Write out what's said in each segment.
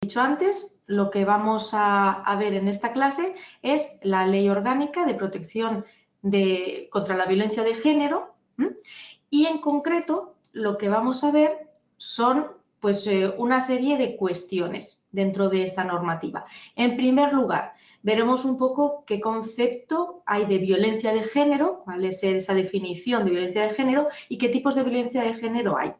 dicho antes, lo que vamos a ver en esta clase es la Ley Orgánica de Protección contra la Violencia de Género, y en concreto lo que vamos a ver son pues, una serie de cuestiones dentro de esta normativa. En primer lugar, veremos un poco qué concepto hay de violencia de género, cuál es esa definición de violencia de género y qué tipos de violencia de género hay.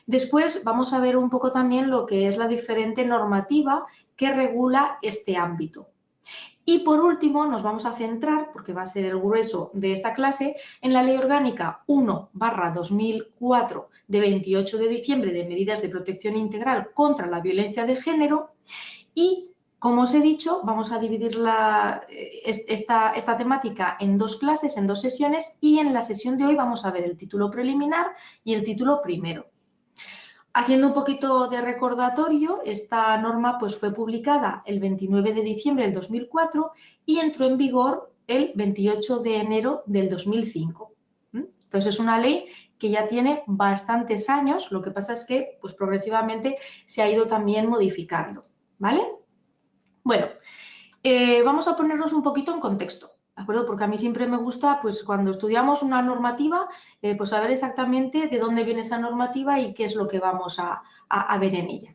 Después vamos a ver un poco también lo que es la diferente normativa que regula este ámbito. Y por último nos vamos a centrar, porque va a ser el grueso de esta clase, en la Ley Orgánica 1/2004 de 28 de diciembre de medidas de protección integral contra la violencia de género y, como os he dicho, vamos a dividir esta temática en dos clases, en dos sesiones, y en la sesión de hoy vamos a ver el título preliminar y el título primero. Haciendo un poquito de recordatorio, esta norma pues, fue publicada el 29 de diciembre del 2004 y entró en vigor el 28 de enero del 2005. Entonces es una ley que ya tiene bastantes años, lo que pasa es que pues, progresivamente se ha ido también modificando, ¿vale? Bueno, vamos a ponernos un poquito en contexto. ¿De acuerdo? Porque a mí siempre me gusta, pues cuando estudiamos una normativa, pues saber exactamente de dónde viene esa normativa y qué es lo que vamos a ver en ella.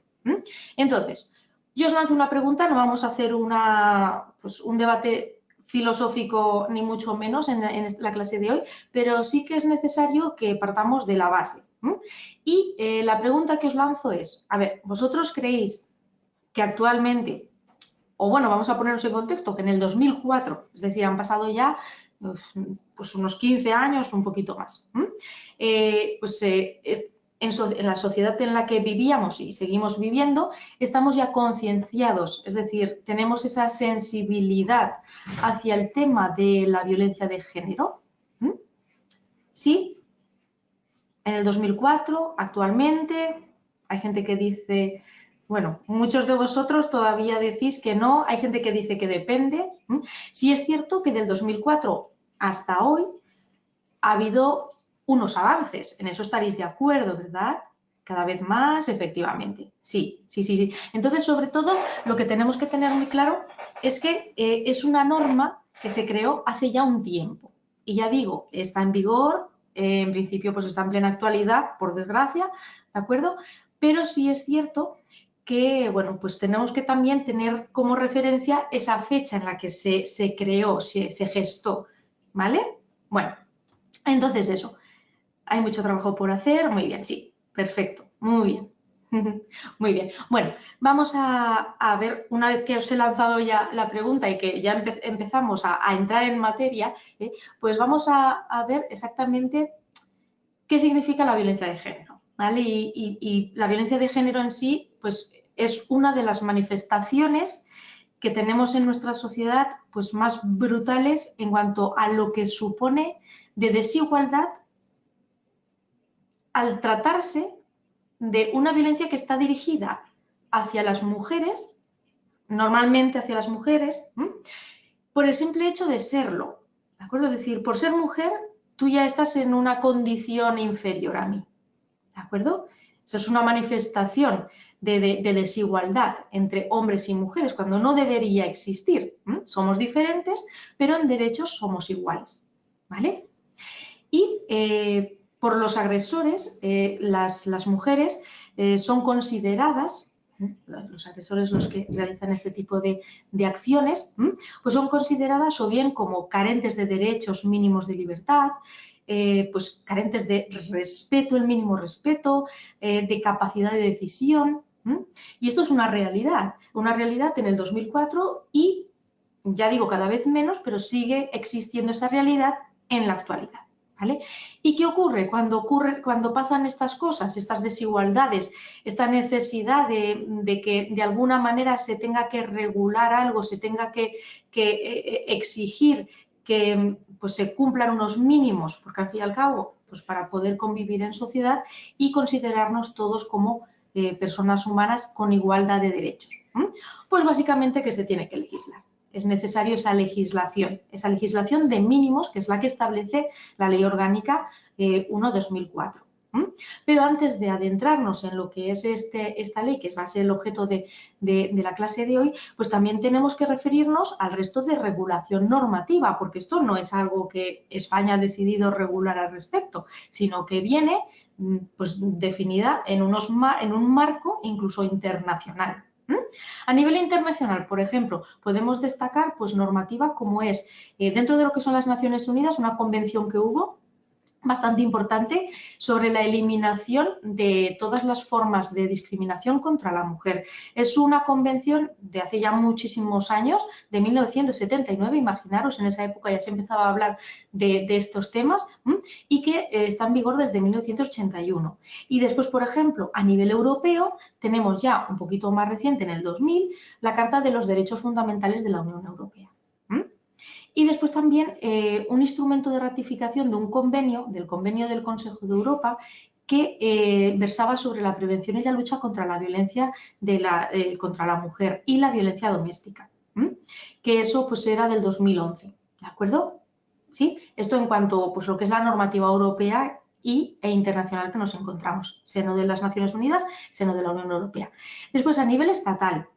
Entonces, yo os lanzo una pregunta, no vamos a hacer un debate filosófico ni mucho menos en la clase de hoy, pero sí que es necesario que partamos de la base. Y la pregunta que os lanzo es, a ver, ¿vosotros creéis que actualmente, o bueno, vamos a ponernos en contexto, que en el 2004, es decir, han pasado ya pues unos 15 años, un poquito más, en la sociedad en la que vivíamos y seguimos viviendo, estamos ya concienciados, es decir, tenemos esa sensibilidad hacia el tema de la violencia de género? Sí, en el 2004, actualmente, hay gente que dice... Bueno, muchos de vosotros todavía decís que no, hay gente que dice que depende. Sí es cierto que del 2004 hasta hoy ha habido unos avances, en eso estaréis de acuerdo, ¿verdad? Cada vez más, efectivamente. Sí. Entonces, sobre todo, lo que tenemos que tener muy claro es que es una norma que se creó hace ya un tiempo. Y ya digo, está en vigor, en principio pues está en plena actualidad, por desgracia, ¿de acuerdo? Pero sí es cierto que, bueno, pues tenemos que también tener como referencia esa fecha en la que se creó, se gestó, ¿vale? Bueno, entonces eso, hay mucho trabajo por hacer, muy bien, sí, perfecto, muy bien. Muy bien, bueno, vamos a ver, una vez que os he lanzado ya la pregunta y que ya empezamos a entrar en materia, pues vamos a ver exactamente qué significa la violencia de género, ¿vale? Y la violencia de género en sí, pues es una de las manifestaciones que tenemos en nuestra sociedad pues más brutales en cuanto a lo que supone de desigualdad al tratarse de una violencia que está dirigida hacia las mujeres, normalmente hacia las mujeres, por el simple hecho de serlo, ¿de acuerdo? Es decir, por ser mujer, tú ya estás en una condición inferior a mí, ¿de acuerdo? Eso es una manifestación de desigualdad entre hombres y mujeres, cuando no debería existir. Somos diferentes, pero en derechos somos iguales, ¿vale? Y por los agresores, las mujeres son consideradas, los agresores los que realizan este tipo de acciones, pues son consideradas o bien como carentes de derechos mínimos de libertad, pues carentes de respeto, el mínimo respeto, de capacidad de decisión. Y esto es una realidad en el 2004 y, ya digo, cada vez menos, pero sigue existiendo esa realidad en la actualidad. ¿Vale? ¿Y qué ocurre cuando pasan estas cosas, estas desigualdades, esta necesidad de que de alguna manera se tenga que regular algo, se tenga que exigir que pues, se cumplan unos mínimos, porque al fin y al cabo, pues para poder convivir en sociedad y considerarnos todos como personas humanas con igualdad de derechos? Pues básicamente que se tiene que legislar. Es necesario esa legislación de mínimos, que es la que establece la Ley Orgánica 1/2004. Pero antes de adentrarnos en lo que es esta ley, que va a ser el objeto de la clase de hoy, pues también tenemos que referirnos al resto de regulación normativa, porque esto no es algo que España ha decidido regular al respecto, sino que viene pues, definida en un marco incluso internacional. A nivel internacional, por ejemplo, podemos destacar pues, normativa como es, dentro de lo que son las Naciones Unidas, una convención que hubo bastante importante sobre la eliminación de todas las formas de discriminación contra la mujer. Es una convención de hace ya muchísimos años, de 1979, imaginaros, en esa época ya se empezaba a hablar de estos temas y que está en vigor desde 1981. Y después, por ejemplo, a nivel europeo, tenemos ya un poquito más reciente, en el 2000, la Carta de los Derechos Fundamentales de la Unión Europea. Y después también un instrumento de ratificación de un convenio, del Convenio del Consejo de Europa, que versaba sobre la prevención y la lucha contra la violencia contra la mujer y la violencia doméstica, que eso pues era del 2011, ¿de acuerdo? ¿Sí? Esto en cuanto pues lo que es la normativa europea e internacional que nos encontramos, seno de las Naciones Unidas, seno de la Unión Europea. Después, a nivel estatal,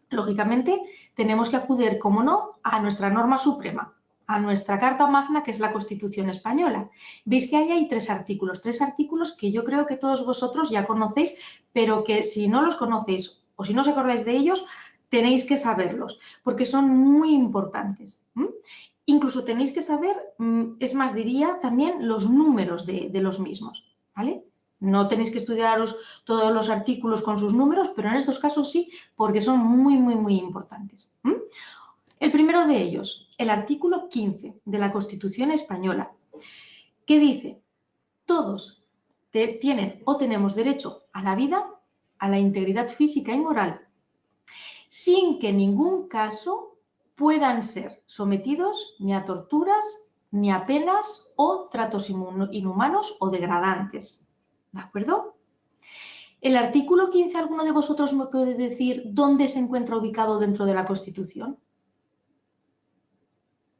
lógicamente, tenemos que acudir, como no, a nuestra norma suprema, a nuestra Carta Magna, que es la Constitución Española. Veis que ahí hay tres artículos que yo creo que todos vosotros ya conocéis, pero que si no los conocéis o si no os acordáis de ellos, tenéis que saberlos, porque son muy importantes. Incluso tenéis que saber, es más, diría también los números de los mismos, ¿vale? No tenéis que estudiaros todos los artículos con sus números, pero en estos casos sí, porque son muy, muy, muy importantes. El primero de ellos, el artículo 15 de la Constitución Española, que dice: todos tienen o tenemos derecho a la vida, a la integridad física y moral, sin que en ningún caso puedan ser sometidos ni a torturas, ni a penas o tratos inhumanos o degradantes. ¿De acuerdo? El artículo 15, ¿alguno de vosotros me puede decir dónde se encuentra ubicado dentro de la Constitución?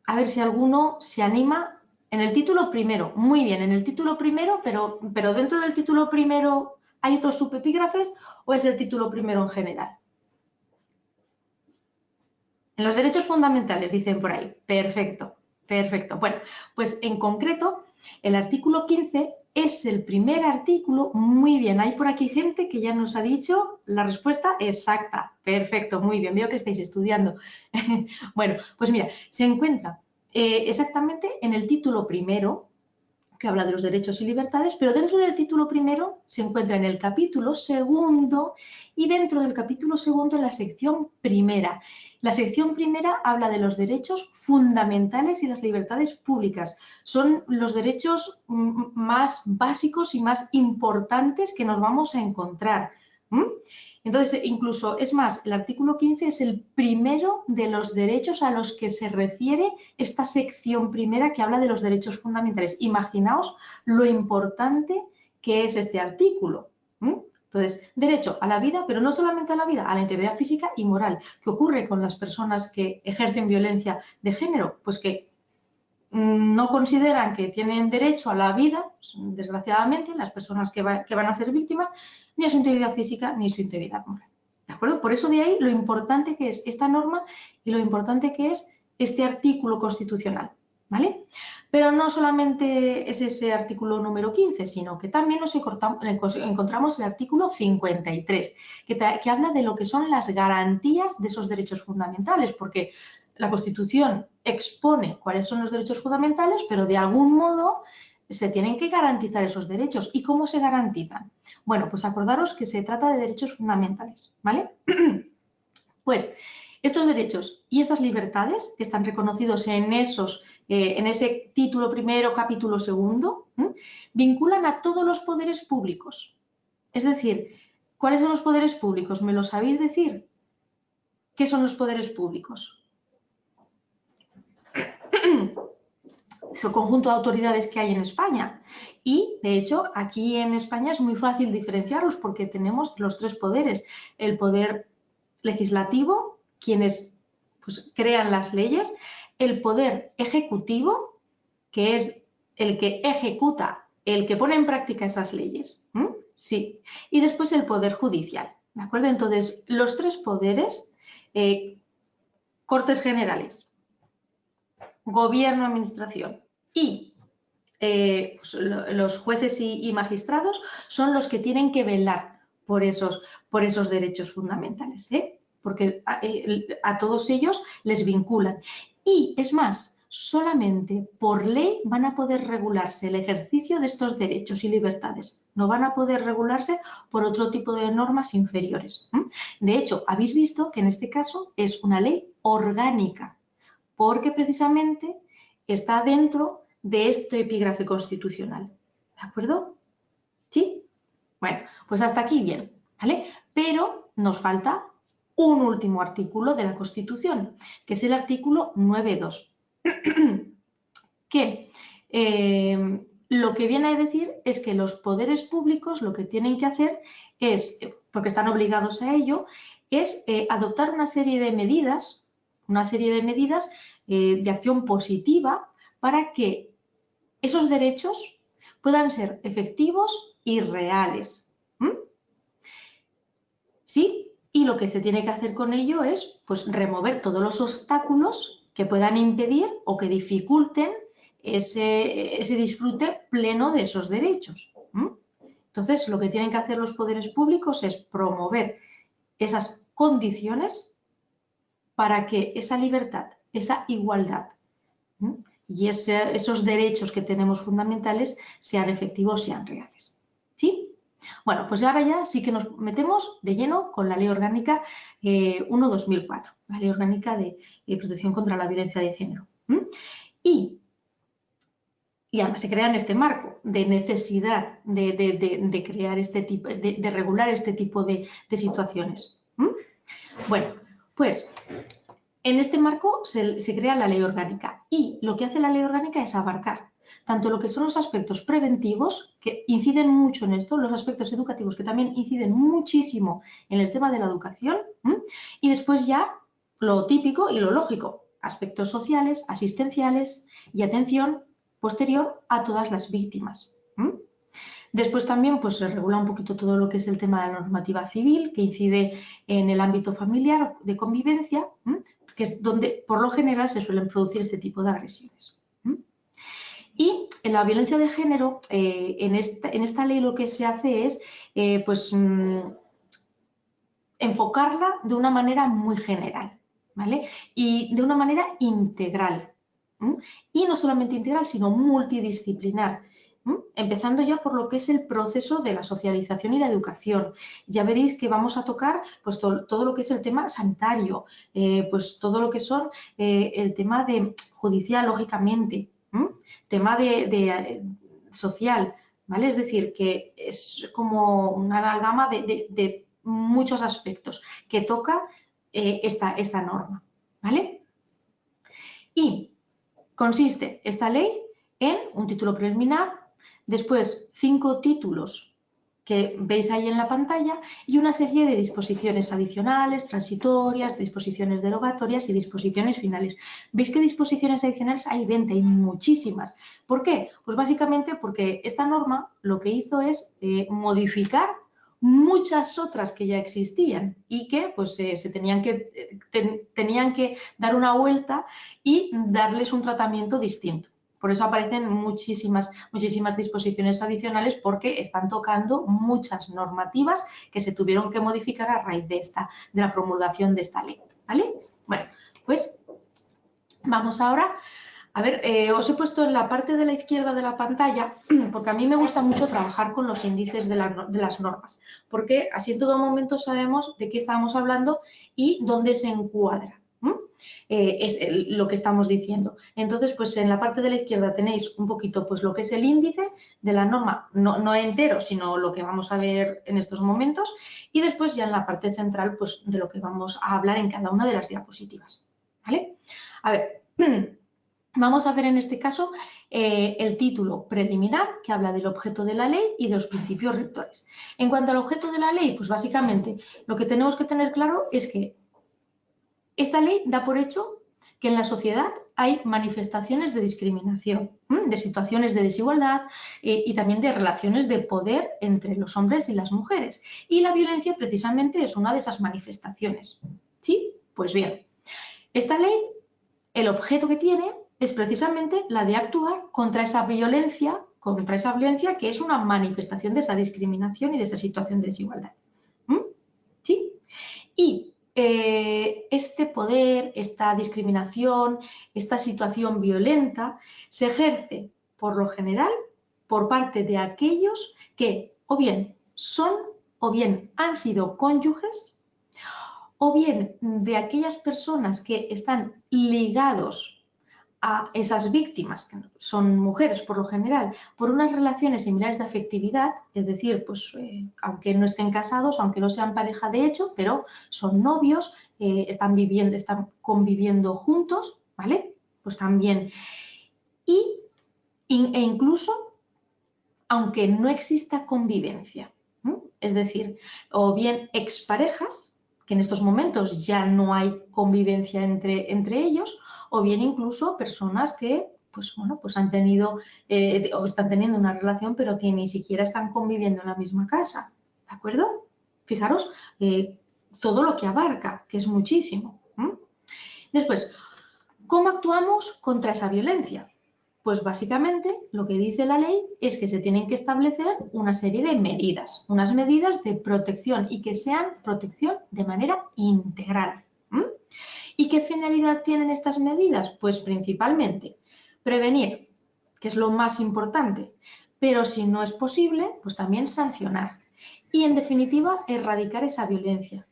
A ver si alguno se anima. En el título primero, muy bien, en el título primero, pero dentro del título primero ¿hay otros subepígrafes o es el título primero en general? En los derechos fundamentales, dicen por ahí. Perfecto, perfecto. Bueno, pues en concreto, el artículo 15 es el primer artículo. Muy bien, hay por aquí gente que ya nos ha dicho la respuesta exacta. Perfecto, muy bien, veo que estáis estudiando. Bueno, pues mira, se encuentra exactamente en el título primero, que habla de los derechos y libertades, pero dentro del título primero se encuentra en el capítulo segundo y dentro del capítulo segundo en la sección primera. La sección primera habla de los derechos fundamentales y las libertades públicas. Son los derechos más básicos y más importantes que nos vamos a encontrar. Entonces, incluso, es más, el artículo 15 es el primero de los derechos a los que se refiere esta sección primera que habla de los derechos fundamentales. Imaginaos lo importante que es este artículo. Entonces, derecho a la vida, pero no solamente a la vida, a la integridad física y moral. ¿Qué ocurre con las personas que ejercen violencia de género? Pues que no consideran que tienen derecho a la vida, desgraciadamente, las personas que van a ser víctimas, ni a su integridad física ni a su integridad moral. ¿De acuerdo? Por eso de ahí lo importante que es esta norma y lo importante que es este artículo constitucional, ¿vale? Pero no solamente es ese artículo número 15, sino que también nos encontramos el artículo 53, que habla de lo que son las garantías de esos derechos fundamentales, porque la Constitución expone cuáles son los derechos fundamentales, pero de algún modo se tienen que garantizar esos derechos. ¿Y cómo se garantizan? Bueno, pues acordaros que se trata de derechos fundamentales, ¿vale? Pues estos derechos y estas libertades que están reconocidos en ese título primero, capítulo segundo, vinculan a todos los poderes públicos. Es decir, ¿cuáles son los poderes públicos? ¿Me lo sabéis decir? ¿Qué son los poderes públicos? Es el conjunto de autoridades que hay en España. Y, de hecho, aquí en España es muy fácil diferenciarlos porque tenemos los tres poderes. El poder legislativo, quienes pues, crean las leyes, el poder ejecutivo, que es el que ejecuta el que pone en práctica esas leyes. Sí. Y después el Poder Judicial. ¿De acuerdo? Entonces, los tres poderes, Cortes Generales, Gobierno, Administración y pues, los jueces y magistrados son los que tienen que velar por esos derechos fundamentales, porque a todos ellos les vinculan. Y es más, solamente por ley van a poder regularse el ejercicio de estos derechos y libertades. No van a poder regularse por otro tipo de normas inferiores. De hecho, habéis visto que en este caso es una ley orgánica, porque precisamente está dentro de este epígrafe constitucional. ¿De acuerdo? ¿Sí? Bueno, pues hasta aquí bien, ¿vale? Pero nos falta un último artículo de la Constitución, que es el artículo 9.2, que lo que viene a decir es que los poderes públicos lo que tienen que hacer es, porque están obligados a ello, es adoptar una serie de medidas de acción positiva para que esos derechos puedan ser efectivos y reales. ¿Sí? Y lo que se tiene que hacer con ello es pues, remover todos los obstáculos que puedan impedir o que dificulten ese disfrute pleno de esos derechos. Entonces, lo que tienen que hacer los poderes públicos es promover esas condiciones para que esa libertad, esa igualdad y esos derechos que tenemos fundamentales sean efectivos, sean reales. ¿Sí? Bueno, pues ahora ya sí que nos metemos de lleno con la Ley Orgánica 1/2004, la Ley Orgánica de Protección contra la Violencia de Género. Y además se crea en este marco de necesidad de crear este tipo, de regular este tipo de situaciones. Bueno, pues en este marco se crea la Ley Orgánica y lo que hace la Ley Orgánica es abarcar tanto lo que son los aspectos preventivos, que inciden mucho en esto, los aspectos educativos, que también inciden muchísimo en el tema de la educación, y después ya lo típico y lo lógico, aspectos sociales, asistenciales y atención posterior a todas las víctimas. Después también pues, se regula un poquito todo lo que es el tema de la normativa civil, que incide en el ámbito familiar de convivencia, que es donde por lo general se suelen producir este tipo de agresiones. Y en la violencia de género, en esta ley lo que se hace es pues, enfocarla de una manera muy general, ¿vale? Y de una manera integral. Y no solamente integral, sino multidisciplinar. Empezando ya por lo que es el proceso de la socialización y la educación. Ya veréis que vamos a tocar pues, todo lo que es el tema sanitario, pues todo lo que son el tema de judicial, lógicamente, tema de social, ¿vale? Es decir, que es como una amalgama de muchos aspectos que toca esta norma, ¿vale? Y consiste esta ley en un título preliminar, después 5 títulos que veis ahí en la pantalla y una serie de disposiciones adicionales, transitorias, disposiciones derogatorias y disposiciones finales. ¿Veis que disposiciones adicionales hay 20? Hay muchísimas. ¿Por qué? Pues básicamente porque esta norma lo que hizo es modificar muchas otras que ya existían y que pues se tenían que dar una vuelta y darles un tratamiento distinto. Por eso aparecen muchísimas disposiciones adicionales porque están tocando muchas normativas que se tuvieron que modificar a raíz de la promulgación de esta ley, ¿vale? Bueno, pues vamos ahora. A ver, os he puesto en la parte de la izquierda de la pantalla, porque a mí me gusta mucho trabajar con los índices de las normas, porque así en todo momento sabemos de qué estamos hablando y dónde se encuadra. Es lo que estamos diciendo. Entonces, pues en la parte de la izquierda tenéis un poquito pues lo que es el índice de la norma, no entero, sino lo que vamos a ver en estos momentos, y después ya en la parte central pues de lo que vamos a hablar en cada una de las diapositivas, ¿vale? A ver, vamos a ver en este caso el título preliminar que habla del objeto de la ley y de los principios rectores. En cuanto al objeto de la ley, pues básicamente lo que tenemos que tener claro es que esta ley da por hecho que en la sociedad hay manifestaciones de discriminación, de situaciones de desigualdad y también de relaciones de poder entre los hombres y las mujeres. Y la violencia precisamente es una de esas manifestaciones. ¿Sí? Pues bien, esta ley, el objeto que tiene es precisamente la de actuar contra esa violencia que es una manifestación de esa discriminación y de esa situación de desigualdad. ¿Sí? Y este poder, esta discriminación, esta situación violenta se ejerce por lo general por parte de aquellos que o bien son o bien han sido cónyuges o bien de aquellas personas que están ligados a esas víctimas, que son mujeres por lo general, por unas relaciones similares de afectividad, es decir, pues aunque no estén casados, aunque no sean pareja de hecho, pero son novios, están conviviendo juntos, ¿vale? Pues también. E incluso, aunque no exista convivencia, es decir, o bien exparejas, que en estos momentos ya no hay convivencia entre ellos, o bien incluso personas que pues, bueno, pues han tenido o están teniendo una relación pero que ni siquiera están conviviendo en la misma casa, ¿de acuerdo? Fijaros todo lo que abarca, que es muchísimo. Después, ¿cómo actuamos contra esa violencia? Pues básicamente lo que dice la ley es que se tienen que establecer una serie de medidas, unas medidas de protección y que sean protección de manera integral. ¿Y qué finalidad tienen estas medidas? Pues principalmente prevenir, que es lo más importante, pero si no es posible, pues también sancionar. Y en definitiva, erradicar esa violencia.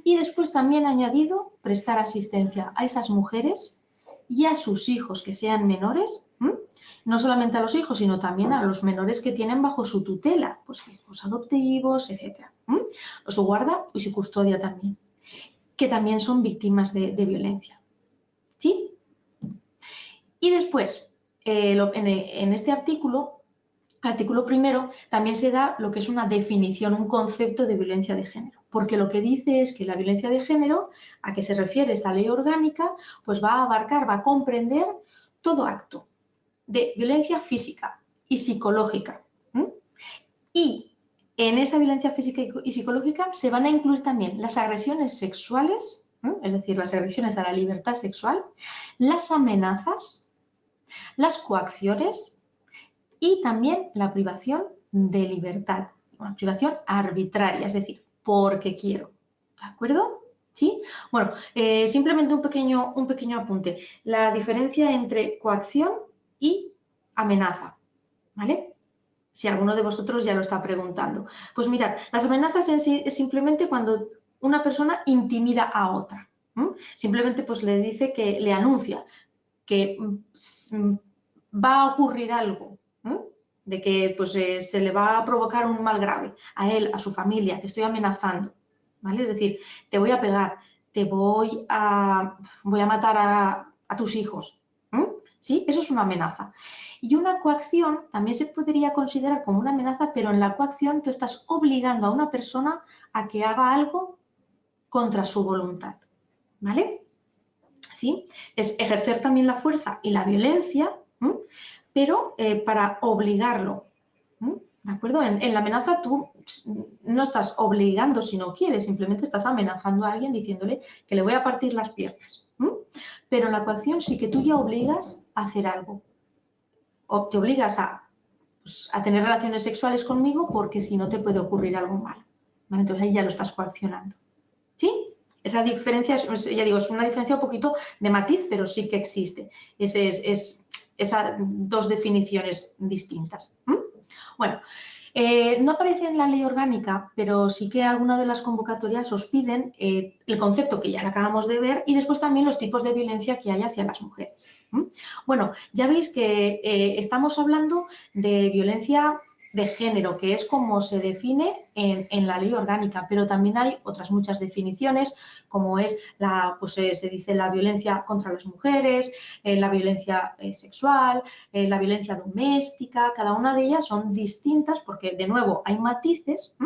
Y después también añadido prestar asistencia a esas mujeres y a sus hijos que sean menores, no solamente a los hijos, sino también a los menores que tienen bajo su tutela, pues hijos adoptivos, etc. O su guarda y su custodia también, que también son víctimas de violencia. ¿Sí? Y después, en este artículo primero, también se da lo que es una definición, un concepto de violencia de género, porque lo que dice es que la violencia de género, a que se refiere esta ley orgánica, pues va a abarcar, va a comprender todo acto de violencia física y psicológica. Y en esa violencia física y psicológica se van a incluir también las agresiones sexuales, es decir, las agresiones a la libertad sexual, las amenazas, las coacciones y también la privación de libertad, una privación arbitraria, es decir, porque quiero. ¿De acuerdo? ¿Sí? Bueno, simplemente un pequeño apunte. La diferencia entre coacción y amenaza, ¿vale? Si alguno de vosotros ya lo está preguntando. Pues mirad, las amenazas en sí es simplemente cuando una persona intimida a otra. Simplemente pues le dice que le anuncia que va a ocurrir algo, de que pues, se le va a provocar un mal grave a él, a su familia, te estoy amenazando, ¿vale? Es decir, te voy a pegar, voy a matar a tus hijos, ¿sí? Eso es una amenaza. Y una coacción también se podría considerar como una amenaza, pero en la coacción tú estás obligando a una persona a que haga algo contra su voluntad, ¿vale? ¿Sí? Es ejercer también la fuerza y la violencia, pero para obligarlo, ¿de acuerdo? En la amenaza tú no estás obligando si no quieres, simplemente estás amenazando a alguien diciéndole que le voy a partir las piernas. Pero en la coacción sí que tú ya obligas a hacer algo. O te obligas a tener relaciones sexuales conmigo porque si no te puede ocurrir algo malo. ¿Vale? Entonces ahí ya lo estás coaccionando. ¿Sí? Esa diferencia, ya digo, es una diferencia un poquito de matiz, pero sí que existe. Esas dos definiciones distintas. Bueno, no aparece en la ley orgánica, pero sí que algunas de las convocatorias os piden el concepto que ya acabamos de ver y después también los tipos de violencia que hay hacia las mujeres. Bueno, ya veis que estamos hablando de violencia de género, que es como se define en la ley orgánica, pero también hay otras muchas definiciones, como es se dice la violencia contra las mujeres, la violencia sexual, la violencia doméstica, cada una de ellas son distintas porque, de nuevo, hay matices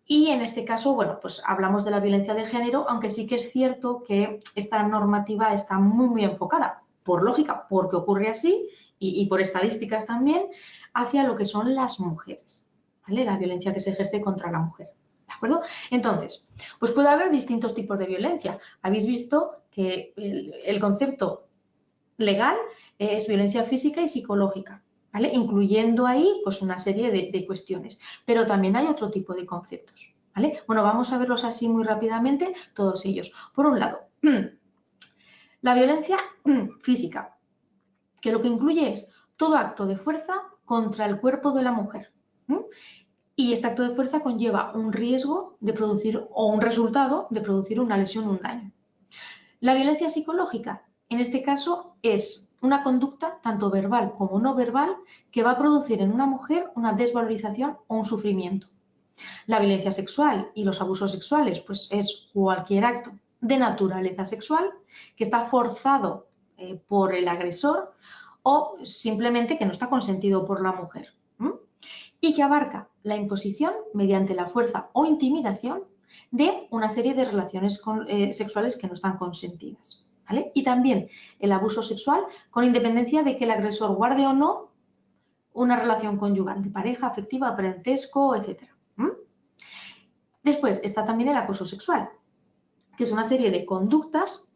Y en este caso, bueno, pues hablamos de la violencia de género, aunque sí que es cierto que esta normativa está muy enfocada, por lógica, porque ocurre así, y por estadísticas también, hacia lo que son las mujeres, ¿vale? La violencia que se ejerce contra la mujer, ¿de acuerdo? Entonces, pues puede haber distintos tipos de violencia. Habéis visto que el concepto legal es violencia física y psicológica, ¿vale? Incluyendo ahí pues una serie de cuestiones. Pero también hay otro tipo de conceptos, ¿vale? Bueno, vamos a verlos así muy rápidamente, todos ellos. Por un lado, la violencia física, que lo que incluye es todo acto de fuerza contra el cuerpo de la mujer. Y este acto de fuerza conlleva un riesgo de producir o un resultado de producir una lesión o un daño. La violencia psicológica, en este caso, es una conducta tanto verbal como no verbal que va a producir en una mujer una desvalorización o un sufrimiento. La violencia sexual y los abusos sexuales, pues es cualquier acto de naturaleza sexual que está forzado por el agresor o simplemente que no está consentido por la mujer. Y que abarca la imposición mediante la fuerza o intimidación de una serie de relaciones sexuales que no están consentidas, ¿vale? Y también el abuso sexual con independencia de que el agresor guarde o no una relación conyugal, de pareja, afectiva, parentesco, etc. Después está también el acoso sexual, que es una serie de conductas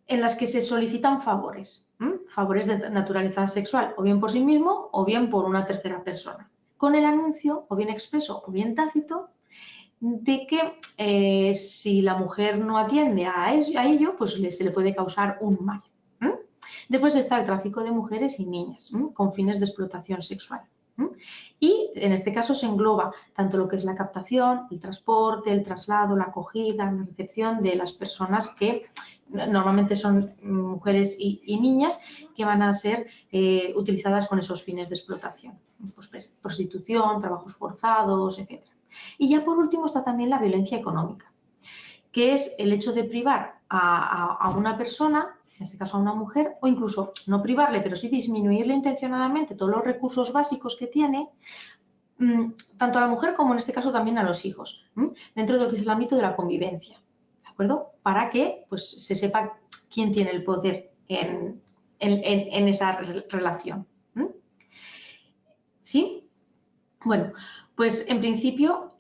en las que se solicitan favores, favores de naturaleza sexual, o bien por sí mismo o bien por una tercera persona, con el anuncio, o bien expreso o bien tácito, de que si la mujer no atiende a ello, pues se le puede causar un mal. Después está el tráfico de mujeres y niñas con fines de explotación sexual. Y en este caso se engloba tanto lo que es la captación, el transporte, el traslado, la acogida, la recepción de las personas que normalmente son mujeres y niñas que van a ser utilizadas con esos fines de explotación, pues prostitución, trabajos forzados, etc. Y ya por último está también la violencia económica, que es el hecho de privar a una persona, en este caso a una mujer, o incluso no privarle, pero sí disminuirle intencionadamente todos los recursos básicos que tiene, tanto a la mujer como en este caso también a los hijos, dentro de lo que es el ámbito de la convivencia, ¿de acuerdo? Para que pues, se sepa quién tiene el poder en esa relación. ¿Sí? Bueno, pues en principio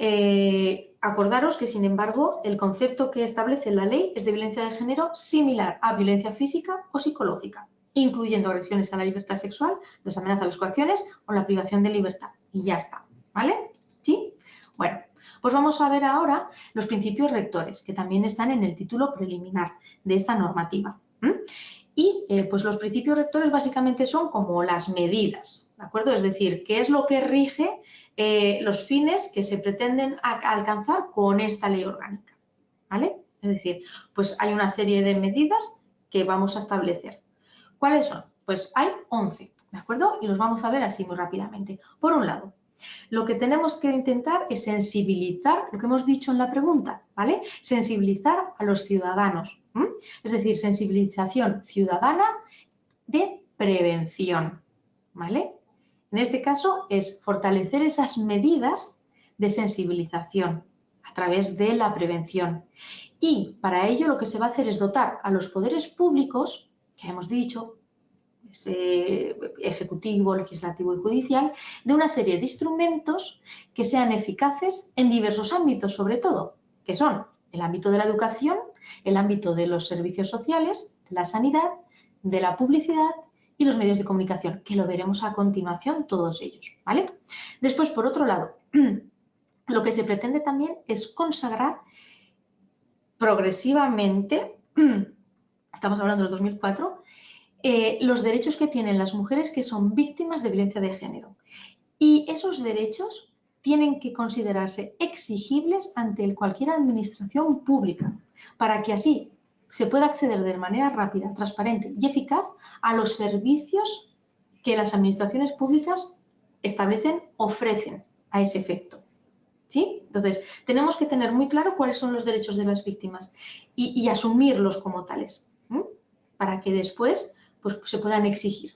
acordaros que sin embargo el concepto que establece la ley es de violencia de género similar a violencia física o psicológica, incluyendo agresiones a la libertad sexual, las amenazas, las coacciones o la privación de libertad. Y ya está, ¿vale? ¿Sí? Bueno, pues vamos a ver ahora los principios rectores, que también están en el título preliminar de esta normativa. Y pues los principios rectores básicamente son como las medidas, ¿de acuerdo? Es decir, qué es lo que rige los fines que se pretenden alcanzar con esta ley orgánica, ¿vale? Es decir, pues hay una serie de medidas que vamos a establecer. ¿Cuáles son? Pues hay 11, ¿de acuerdo? Y los vamos a ver así muy rápidamente. Por un lado, lo que tenemos que intentar es sensibilizar, lo que hemos dicho en la pregunta, ¿vale? Sensibilizar a los ciudadanos, es decir, sensibilización ciudadana de prevención, ¿vale? En este caso es fortalecer esas medidas de sensibilización a través de la prevención. Y para ello lo que se va a hacer es dotar a los poderes públicos, que hemos dicho, ejecutivo, legislativo y judicial, de una serie de instrumentos que sean eficaces en diversos ámbitos, sobre todo, que son el ámbito de la educación, el ámbito de los servicios sociales, de la sanidad, de la publicidad y los medios de comunicación, que lo veremos a continuación todos ellos, ¿vale? Después, por otro lado, lo que se pretende también es consagrar progresivamente, estamos hablando del 2004, los derechos que tienen las mujeres que son víctimas de violencia de género. Y esos derechos tienen que considerarse exigibles ante cualquier administración pública, para que así se pueda acceder de manera rápida, transparente y eficaz a los servicios que las administraciones públicas establecen, ofrecen a ese efecto. ¿Sí? Entonces, tenemos que tener muy claro cuáles son los derechos de las víctimas y asumirlos como tales, para que después pues, se puedan exigir.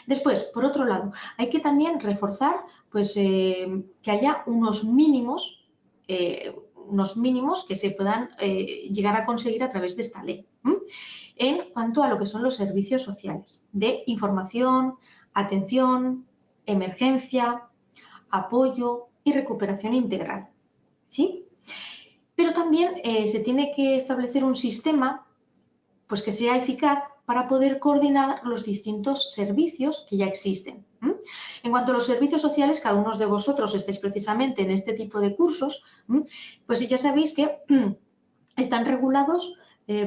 Después, por otro lado, hay que también reforzar pues, que haya unos mínimos que se puedan llegar a conseguir a través de esta ley. En cuanto a lo que son los servicios sociales de información, atención, emergencia, apoyo y recuperación integral. ¿Sí? Pero también se tiene que establecer un sistema pues, que sea eficaz para poder coordinar los distintos servicios que ya existen. En cuanto a los servicios sociales, que algunos de vosotros estéis precisamente en este tipo de cursos, pues ya sabéis que están regulados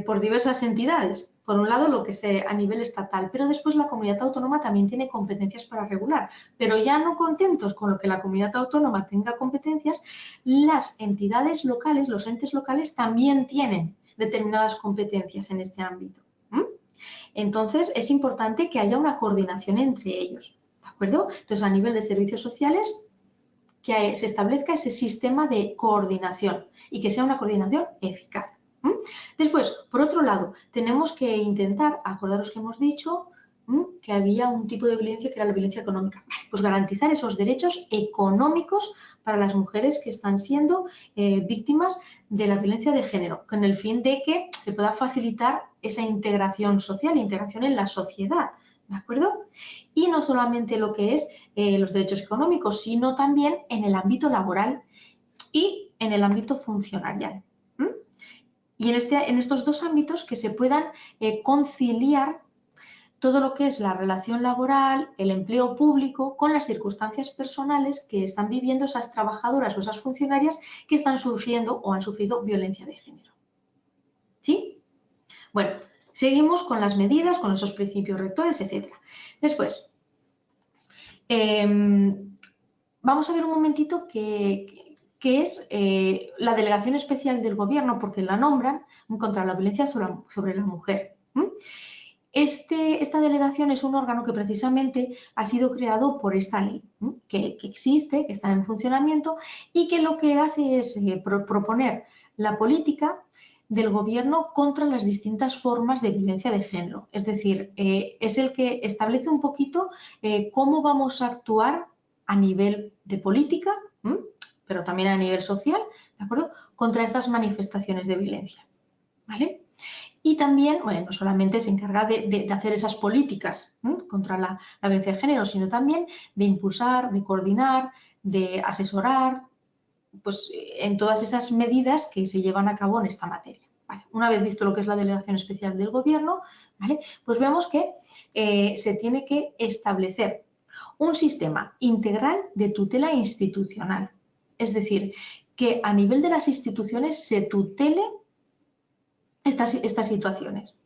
por diversas entidades. Por un lado, lo que sea a nivel estatal, pero después la comunidad autónoma también tiene competencias para regular. Pero ya no contentos con lo que la comunidad autónoma tenga competencias, las entidades locales, los entes locales también tienen determinadas competencias en este ámbito. Entonces, es importante que haya una coordinación entre ellos, ¿de acuerdo? Entonces, a nivel de servicios sociales, que se establezca ese sistema de coordinación y que sea una coordinación eficaz. Después, por otro lado, tenemos que intentar, acordaros que hemos dicho que había un tipo de violencia que era la violencia económica. Pues garantizar esos derechos económicos para las mujeres que están siendo víctimas de la violencia de género, con el fin de que se pueda facilitar esa integración social, integración en la sociedad, ¿de acuerdo? Y no solamente lo que es los derechos económicos, sino también en el ámbito laboral y en el ámbito funcionarial. Y en estos dos ámbitos que se puedan conciliar todo lo que es la relación laboral, el empleo público, con las circunstancias personales que están viviendo esas trabajadoras o esas funcionarias que están sufriendo o han sufrido violencia de género. ¿Sí? Bueno, seguimos con las medidas, con esos principios rectores, etc. Después, vamos a ver un momentito qué es la Delegación Especial del Gobierno, porque la nombran contra la violencia sobre la mujer. Esta delegación es un órgano que precisamente ha sido creado por esta ley, que existe, que está en funcionamiento y que lo que hace es proponer la política del gobierno contra las distintas formas de violencia de género. Es decir, es el que establece un poquito cómo vamos a actuar a nivel de política, pero también a nivel social, ¿de acuerdo?, contra esas manifestaciones de violencia, ¿vale? Y también, bueno, no solamente se encarga de hacer esas políticas contra la violencia de género, sino también de impulsar, de coordinar, de asesorar, pues en todas esas medidas que se llevan a cabo en esta materia. ¿Vale? Una vez visto lo que es la Delegación Especial del Gobierno, ¿vale?, pues vemos que se tiene que establecer un sistema integral de tutela institucional. Es decir, que a nivel de las instituciones se tutele estas situaciones.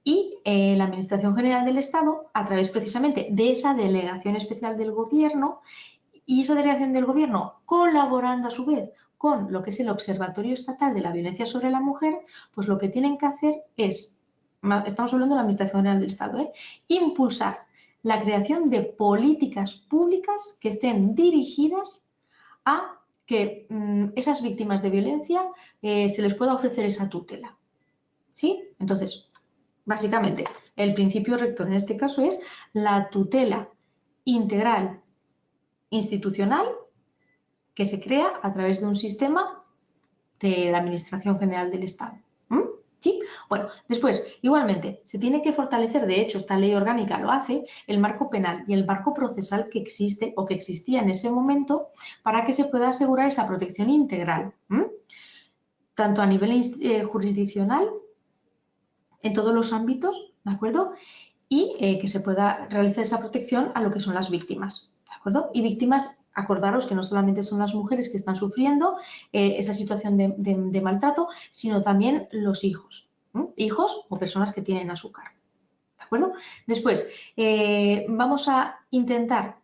Y la Administración General del Estado, a través precisamente de esa Delegación Especial del Gobierno, y esa Delegación del Gobierno colaborando a su vez con lo que es el Observatorio Estatal de la Violencia sobre la Mujer, pues lo que tienen que hacer es, estamos hablando de la Administración General del Estado, impulsar la creación de políticas públicas que estén dirigidas a que esas víctimas de violencia se les pueda ofrecer esa tutela. ¿Sí? Entonces, básicamente, el principio rector en este caso es la tutela integral institucional que se crea a través de un sistema de la Administración General del Estado. ¿Sí? Bueno, después, igualmente, se tiene que fortalecer, de hecho, esta ley orgánica lo hace, el marco penal y el marco procesal que existe o que existía en ese momento para que se pueda asegurar esa protección integral, tanto a nivel jurisdiccional, en todos los ámbitos, ¿de acuerdo? Y que se pueda realizar esa protección a lo que son las víctimas, ¿de acuerdo? Y víctimas, acordaros que no solamente son las mujeres que están sufriendo esa situación de maltrato, sino también los hijos, hijos o personas que tienen a su cargo, ¿de acuerdo? Después, vamos a intentar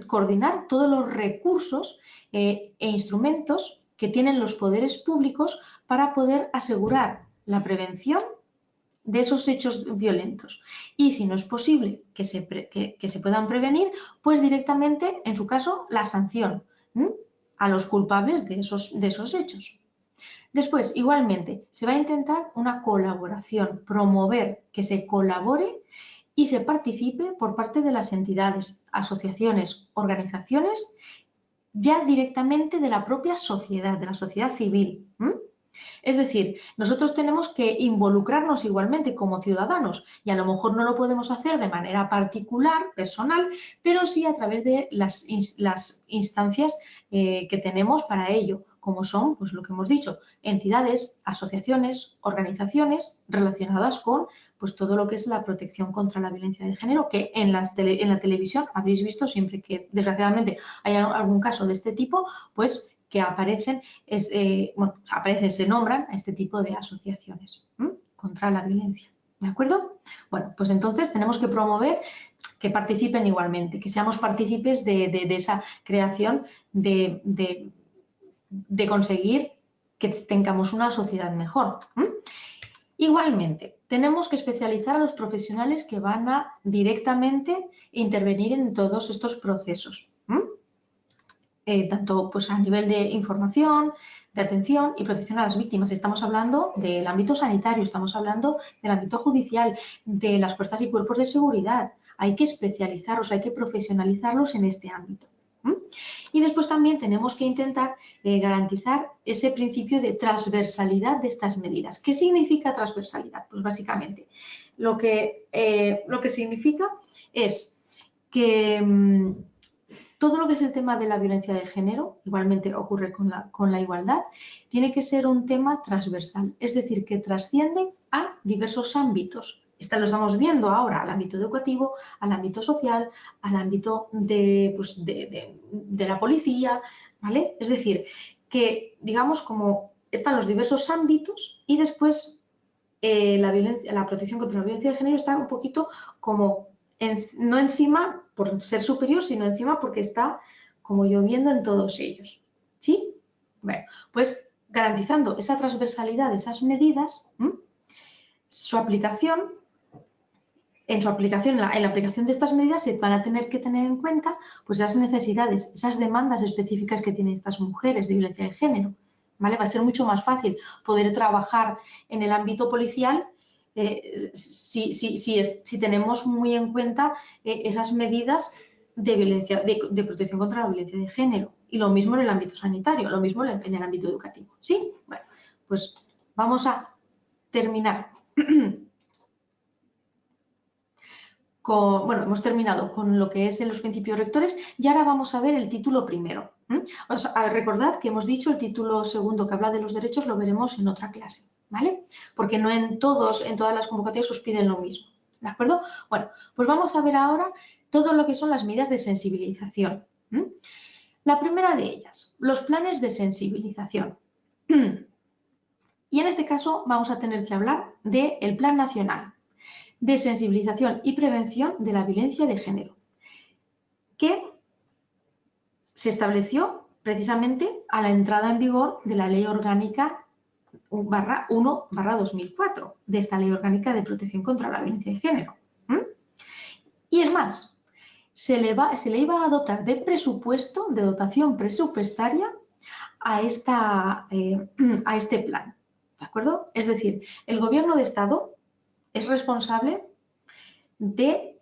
coordinar todos los recursos e instrumentos que tienen los poderes públicos para poder asegurar la prevención de esos hechos violentos. Y si no es posible que se puedan prevenir, pues directamente, en su caso, la sanción a los culpables de esos hechos. Después, igualmente, se va a intentar una colaboración, promover que se colabore y se participe por parte de las entidades, asociaciones, organizaciones, ya directamente de la propia sociedad, de la sociedad civil. Es decir, nosotros tenemos que involucrarnos igualmente como ciudadanos y a lo mejor no lo podemos hacer de manera particular, personal, pero sí a través de las instancias que tenemos para ello, como son, pues lo que hemos dicho, entidades, asociaciones, organizaciones relacionadas con pues todo lo que es la protección contra la violencia de género, que en la televisión habréis visto siempre que desgraciadamente hay algún caso de este tipo, pues que aparecen, se nombran a este tipo de asociaciones contra la violencia. ¿De acuerdo? Bueno, pues entonces tenemos que promover que participen igualmente, que seamos partícipes de esa creación de conseguir que tengamos una sociedad mejor. Igualmente, tenemos que especializar a los profesionales que van a directamente intervenir en todos estos procesos. Tanto pues, a nivel de información, de atención y protección a las víctimas. Estamos hablando del ámbito sanitario, estamos hablando del ámbito judicial, de las fuerzas y cuerpos de seguridad. Hay que especializarlos, hay que profesionalizarlos en este ámbito. Y después también tenemos que intentar garantizar ese principio de transversalidad de estas medidas. ¿Qué significa transversalidad? Pues básicamente lo que significa es que todo lo que es el tema de la violencia de género, igualmente ocurre con la igualdad, tiene que ser un tema transversal, es decir, que trasciende a diversos ámbitos. Lo estamos viendo ahora al ámbito educativo, al ámbito social, al ámbito de la policía, ¿vale? Es decir, que digamos como están los diversos ámbitos y después la protección contra la violencia de género está un poquito como no encima por ser superior, sino encima porque está como lloviendo en todos ellos. ¿Sí? Bueno, pues garantizando esa transversalidad de esas medidas, su aplicación, en la aplicación de estas medidas se van a tener que tener en cuenta pues esas necesidades, esas demandas específicas que tienen estas mujeres de violencia de género. ¿Vale? Va a ser mucho más fácil poder trabajar en el ámbito policial si tenemos muy en cuenta esas medidas de violencia, de protección contra la violencia de género. Y lo mismo en el ámbito sanitario, lo mismo en el ámbito educativo. ¿Sí? Bueno, pues vamos a terminar. Hemos terminado con lo que es en los principios rectores y ahora vamos a ver el título primero. Recordad que hemos dicho el título segundo que habla de los derechos lo veremos en otra clase, ¿vale? Porque no en todas las convocatorias os piden lo mismo, ¿de acuerdo? Bueno, pues vamos a ver ahora todo lo que son las medidas de sensibilización. La primera de ellas, los planes de sensibilización. Y en este caso vamos a tener que hablar del Plan Nacional de Sensibilización y Prevención de la Violencia de Género, que se estableció precisamente a la entrada en vigor de la Ley Orgánica 1/2004, de esta Ley Orgánica de Protección contra la Violencia de Género. Y es más, se le iba a dotar de presupuesto, de dotación presupuestaria a este plan, ¿de acuerdo? Es decir, el Gobierno de Estado es responsable de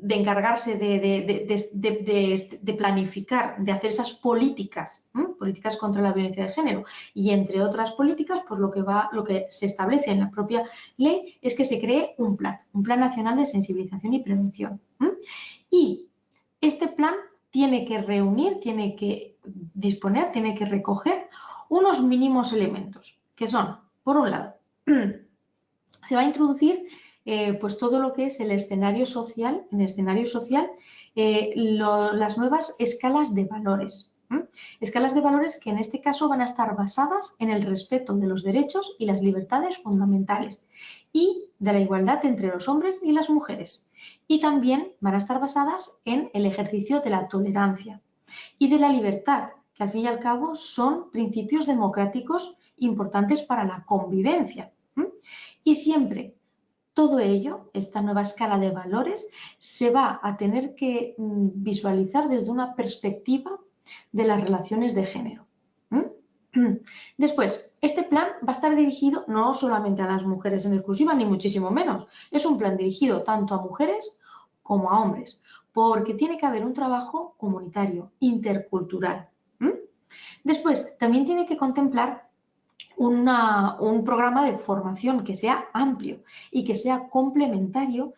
encargarse de planificar, de hacer esas políticas contra la violencia de género. Y entre otras políticas, pues lo que se establece en la propia ley es que se cree un plan nacional de sensibilización y prevención. Y este plan tiene que reunir, tiene que disponer, tiene que recoger unos mínimos elementos, que son, por un lado, se va a introducir pues todo lo que es el escenario social, las nuevas escalas de valores. Escalas de valores que en este caso van a estar basadas en el respeto de los derechos y las libertades fundamentales y de la igualdad entre los hombres y las mujeres. Y también van a estar basadas en el ejercicio de la tolerancia y de la libertad, que al fin y al cabo son principios democráticos importantes para la convivencia. Y siempre todo ello, esta nueva escala de valores, se va a tener que visualizar desde una perspectiva de las relaciones de género. Después, este plan va a estar dirigido no solamente a las mujeres en exclusiva, ni muchísimo menos. Es un plan dirigido tanto a mujeres como a hombres, porque tiene que haber un trabajo comunitario, intercultural. Después, también tiene que contemplar un programa de formación que sea amplio y que sea complementario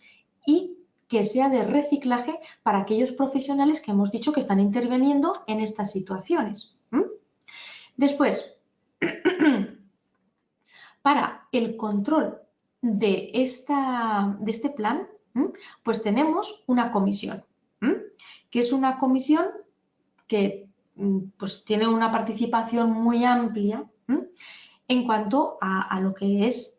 y que sea de reciclaje para aquellos profesionales que hemos dicho que están interviniendo en estas situaciones. Después, para el control de este plan, pues tenemos una comisión, que es una comisión que pues, tiene una participación muy amplia en cuanto a lo que es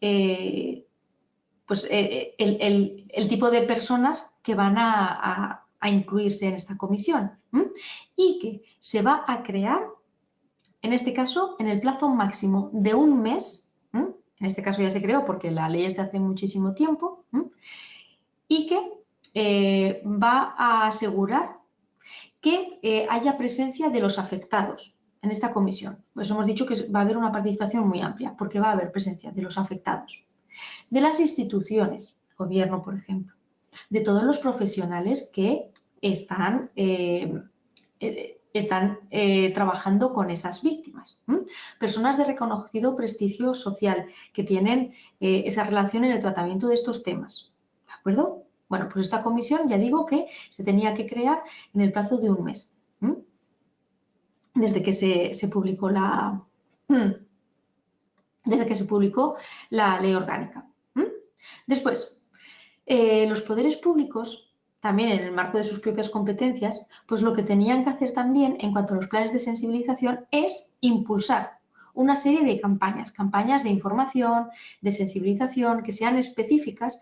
pues, el tipo de personas que van a incluirse en esta comisión y que se va a crear, en este caso, en el plazo máximo de un mes, en este caso ya se creó porque la ley es de hace muchísimo tiempo, y que va a asegurar que haya presencia de los afectados en esta comisión. Pues hemos dicho que va a haber una participación muy amplia porque va a haber presencia de los afectados, de las instituciones, gobierno por ejemplo, de todos los profesionales que están trabajando con esas víctimas. Personas de reconocido prestigio social que tienen esa relación en el tratamiento de estos temas. ¿De acuerdo? Bueno, pues esta comisión ya digo que se tenía que crear en el plazo de un mes. Desde que se publicó la ley orgánica. Después, los poderes públicos, también en el marco de sus propias competencias, pues lo que tenían que hacer también en cuanto a los planes de sensibilización es impulsar una serie de campañas de información, de sensibilización, que sean específicas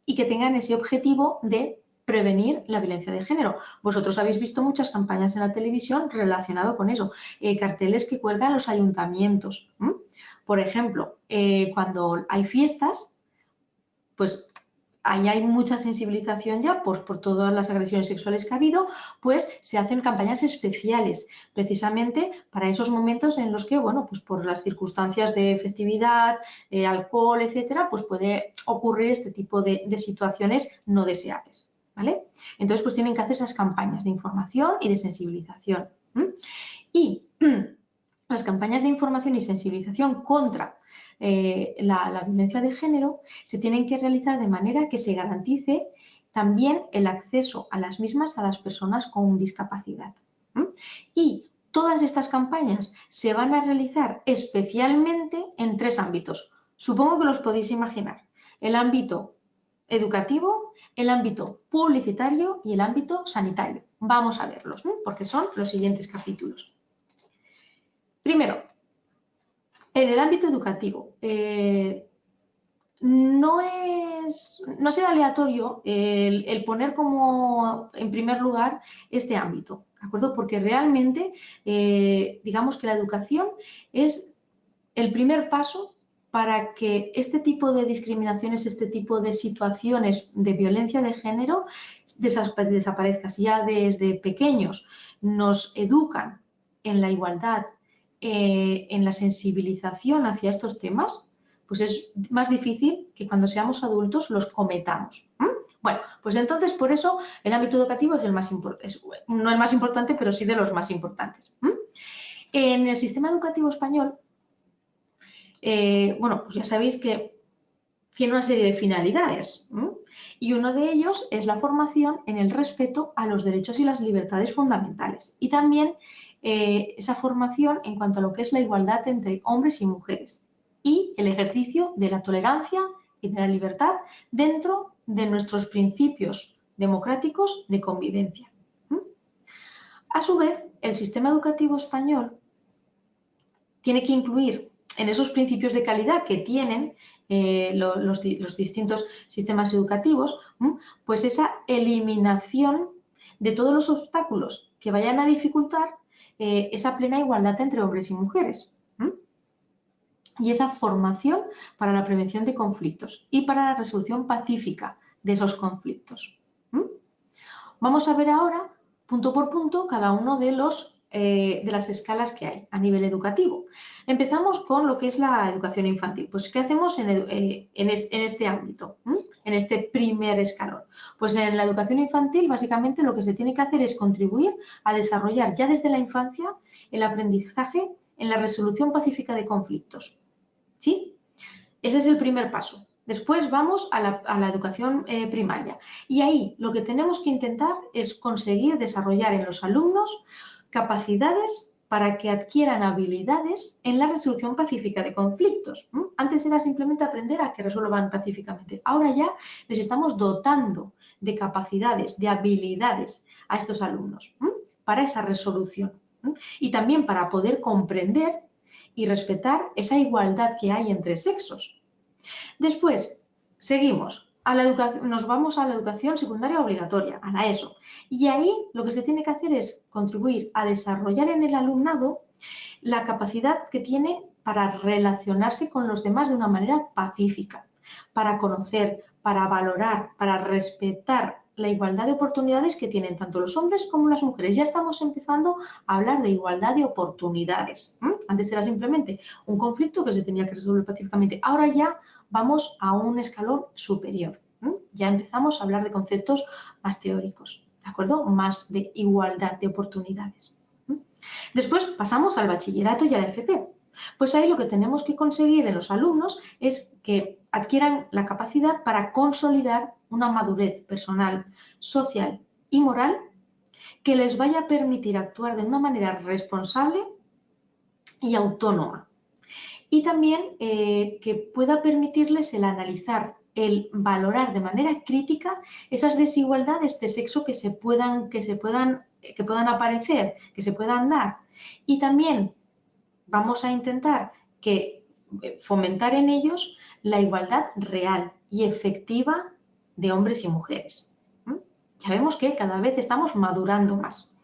y que tengan ese objetivo de prevenir la violencia de género. Vosotros habéis visto muchas campañas en la televisión relacionado con eso, carteles que cuelgan los ayuntamientos. Por ejemplo, cuando hay fiestas, pues ahí hay mucha sensibilización ya por todas las agresiones sexuales que ha habido, pues se hacen campañas especiales precisamente para esos momentos en los que, bueno, pues por las circunstancias de festividad, alcohol, etcétera, pues puede ocurrir este tipo de situaciones no deseables, ¿vale? Entonces, pues tienen que hacer esas campañas de información y de sensibilización. Y las campañas de información y sensibilización contra la violencia de género se tienen que realizar de manera que se garantice también el acceso a las mismas a las personas con discapacidad. Y todas estas campañas se van a realizar especialmente en 3 ámbitos. Supongo que los podéis imaginar. El ámbito educativo, el ámbito publicitario y el ámbito sanitario. Vamos a verlos, porque son los siguientes capítulos. Primero, en el ámbito educativo, no será aleatorio el poner como en primer lugar este ámbito, ¿de acuerdo? Porque realmente, digamos que la educación es el primer paso para que este tipo de discriminaciones, este tipo de situaciones de violencia de género desaparezca. Si ya desde pequeños nos educan en la igualdad, en la sensibilización hacia estos temas, pues es más difícil que cuando seamos adultos los cometamos. Bueno, pues entonces por eso el ámbito educativo es el más no el más importante, pero sí de los más importantes. En el sistema educativo español, bueno, pues ya sabéis que tiene una serie de finalidades y uno de ellos es la formación en el respeto a los derechos y las libertades fundamentales y también esa formación en cuanto a lo que es la igualdad entre hombres y mujeres y el ejercicio de la tolerancia y de la libertad dentro de nuestros principios democráticos de convivencia. A su vez, el sistema educativo español tiene que incluir en esos principios de calidad que tienen los distintos sistemas educativos, pues esa eliminación de todos los obstáculos que vayan a dificultar esa plena igualdad entre hombres y mujeres. Y esa formación para la prevención de conflictos y para la resolución pacífica de esos conflictos. Vamos a ver ahora, punto por punto, cada uno de los de las escalas que hay a nivel educativo. Empezamos con lo que es la educación infantil. Pues, ¿qué hacemos en este ámbito, en este primer escalón? Pues en la educación infantil, básicamente, lo que se tiene que hacer es contribuir a desarrollar ya desde la infancia el aprendizaje en la resolución pacífica de conflictos. ¿Sí? Ese es el primer paso. Después vamos a la educación primaria. Y ahí lo que tenemos que intentar es conseguir desarrollar en los alumnos capacidades para que adquieran habilidades en la resolución pacífica de conflictos. Antes era simplemente aprender a que resuelvan pacíficamente. Ahora ya les estamos dotando de capacidades, de habilidades a estos alumnos para esa resolución. Y también para poder comprender y respetar esa igualdad que hay entre sexos. Después, seguimos. Nos vamos a la educación secundaria obligatoria, a la ESO. Y ahí lo que se tiene que hacer es contribuir a desarrollar en el alumnado la capacidad que tiene para relacionarse con los demás de una manera pacífica, para conocer, para valorar, para respetar la igualdad de oportunidades que tienen tanto los hombres como las mujeres. Ya estamos empezando a hablar de igualdad de oportunidades. Antes era simplemente un conflicto que se tenía que resolver pacíficamente. Ahora ya vamos a un escalón superior. Ya empezamos a hablar de conceptos más teóricos, ¿de acuerdo? Más de igualdad de oportunidades. Después pasamos al bachillerato y a la FP. Pues ahí lo que tenemos que conseguir en los alumnos es que adquieran la capacidad para consolidar una madurez personal, social y moral que les vaya a permitir actuar de una manera responsable y autónoma. Y también que pueda permitirles el analizar, el valorar de manera crítica esas desigualdades de sexo que puedan aparecer, que se puedan dar. Y también vamos a intentar fomentar en ellos la igualdad real y efectiva de hombres y mujeres. Ya vemos que cada vez estamos madurando más.